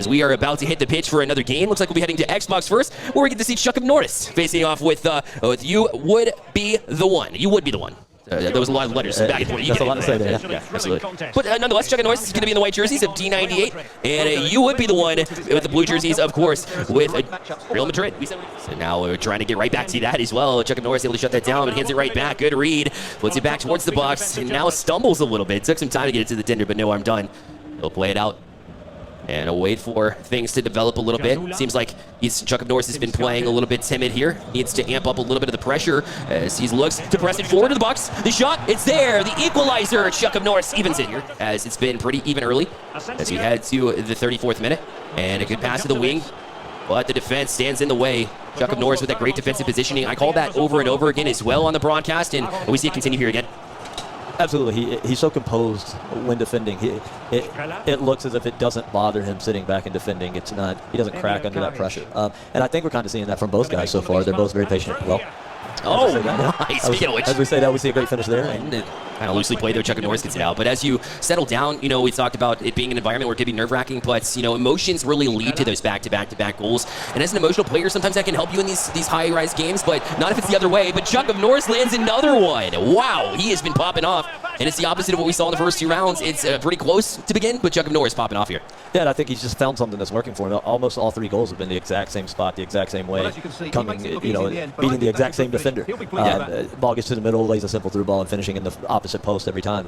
As we are about to hit the pitch for another game. Looks like we'll be heading to Xbox first, where we get to see Chuck of Norris facing off with You Would Be The One. You Would Be The One. There was a lot of letters back and forth. That's a lot to say there. Yeah, absolutely. But nonetheless, Chuck of Norris is going to be in the white jerseys of D98, and You Would Be The One with the blue jerseys, of course, with Real Madrid. So now we're trying to get right back to that as well. Chuck of Norris able to shut that down, but hands it right back. Good read. Puts it back towards the box, and now stumbles a little bit. Took some time to get it to the tender, but no, I'm done. He'll play it out. And I'll wait for things to develop a little bit. Seems like Chuck of Norris has been playing a little bit timid here. Needs to amp up a little bit of the pressure as he looks to press it forward to the box. The shot, it's there. The equalizer. Chuck of Norris evens it here as it's been pretty even early as we head to the 34th minute. And a good pass to the wing, but the defense stands in the way. Chuck of Norris with that great defensive positioning. I call that over and over again as well on the broadcast, and we see it continue here again. Absolutely. He's so composed when defending. It looks as if it doesn't bother him sitting back and defending. It's not. He doesn't crack under that pressure. And I think we're kind of seeing that from both guys so far. They're both very patient. Well, nice. Speaking of which, as we say that, we see a great finish there. Kind of loosely played there. Chuck of Norris gets it out. But as you settle down, we talked about it being an environment where it could be nerve-wracking, but, emotions really lead to those back-to-back goals. And as an emotional player, sometimes that can help you in these high-rise games, but not if it's the other way. But Chuck of Norris lands another one. Wow, he has been popping off. And it's the opposite of what we saw in the first two rounds. It's pretty close to begin, but Chuck of Norris popping off here. Yeah, and I think he's just found something that's working for him. Almost all three goals have been the exact same spot, the exact same way, coming, beating the exact same defender. Ball gets to the middle, lays a simple through ball, and finishing in the opposite post every time.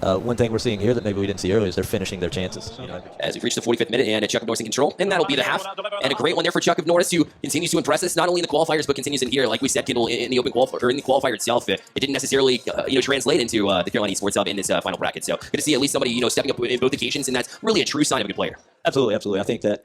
One thing we're seeing here that maybe we didn't see earlier is they're finishing their chances. As we've reached the 45th minute, and Chuck of Norris in control, and that'll be the half. And a great one there for Chuck of Norris, who continues to impress us not only in the qualifiers but continues in here. Like we said, Kindle, in the open qualifier, or in the qualifier itself, it didn't necessarily translate into the Carolina Esports Hub in this final bracket. So good to see at least somebody stepping up in both occasions, and that's really a true sign of a good player. Absolutely, absolutely. I think that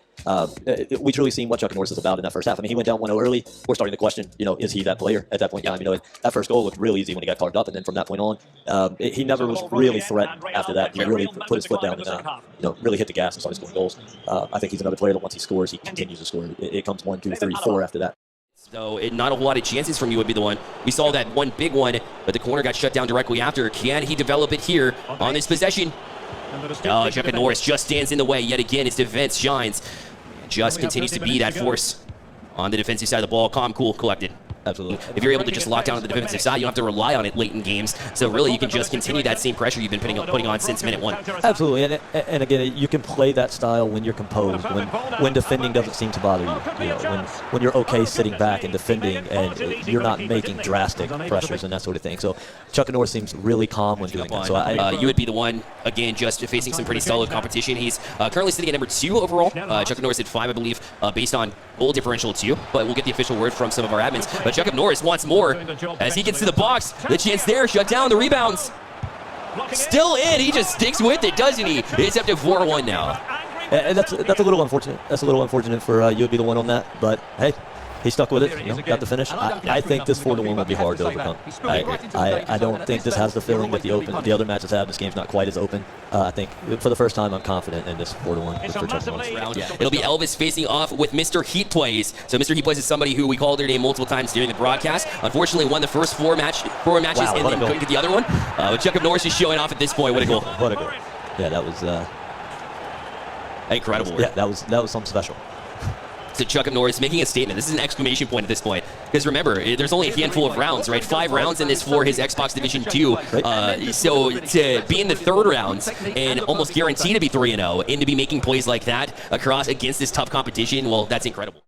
we truly seen what Chuck of Norris is about in that first half. I mean, he went down 1-0 early. We're starting to question, is he that player at that point in time? That first goal looked real easy when he got carved up, and then from that point on, he never was really threatened after that. He really put his foot down and really hit the gas and started scoring goals. I think he's another player that once he scores, he continues to score. It comes 1, 2, 3, 4 after that. So not a lot of chances from You Would Be The One. We saw that one big one, but the corner got shut down directly after. Can he develop it here on this possession? Oh, Chuck of Norris just stands in the way yet again. His defense shines. Just continues to be that force on the defensive side of the ball. Calm, cool, collected. Absolutely. If you're able to just lock down on the defensive side, you don't have to rely on it late in games. So really, you can just continue that same pressure you've been putting on since minute one. Absolutely, and again, you can play that style when you're composed, when defending doesn't seem to bother you. When you're okay sitting back and defending, and you're not making drastic pressures and that sort of thing. So Chuck of Norris seems really calm when doing that. So You Would Be The One, again, just facing some pretty solid competition. He's currently sitting at number 2 overall. Chuck of Norris at 5, I believe, based on goal differential 2. But we'll get the official word from some of our admins. But Chuck of Norris wants more as he gets to the box. The chance there, shut down the rebounds. Still in, he just sticks with it, doesn't he? It's up to 4-1 now. And that's a little unfortunate. That's a little unfortunate for You Would Be The One on that. But hey, he stuck with it. Got the finish. I think this 4-1 will be hard to overcome. I don't think this has the feeling that the other matches have. This game's not quite as open. I think for the first time, I'm confident in this 4-1 for Chuck of Norris. It'll be Elvis facing off with Mr. Heat Plays. So Mr. Heat Plays is somebody who we called their name multiple times during the broadcast. Unfortunately, won the first four matches and then couldn't get the other one. Chuck of Norris is showing off at this point. What a goal! What a goal! Yeah, that was incredible. Yeah, that was something special. So Chuck of Norris making a statement. This is an exclamation point at this point. Because remember, there's only a handful of rounds, right? 5 rounds in this for his Xbox Division 2. So to be in the 3rd rounds and almost guarantee to be 3-0 and to be making plays like that against this tough competition, well, that's incredible.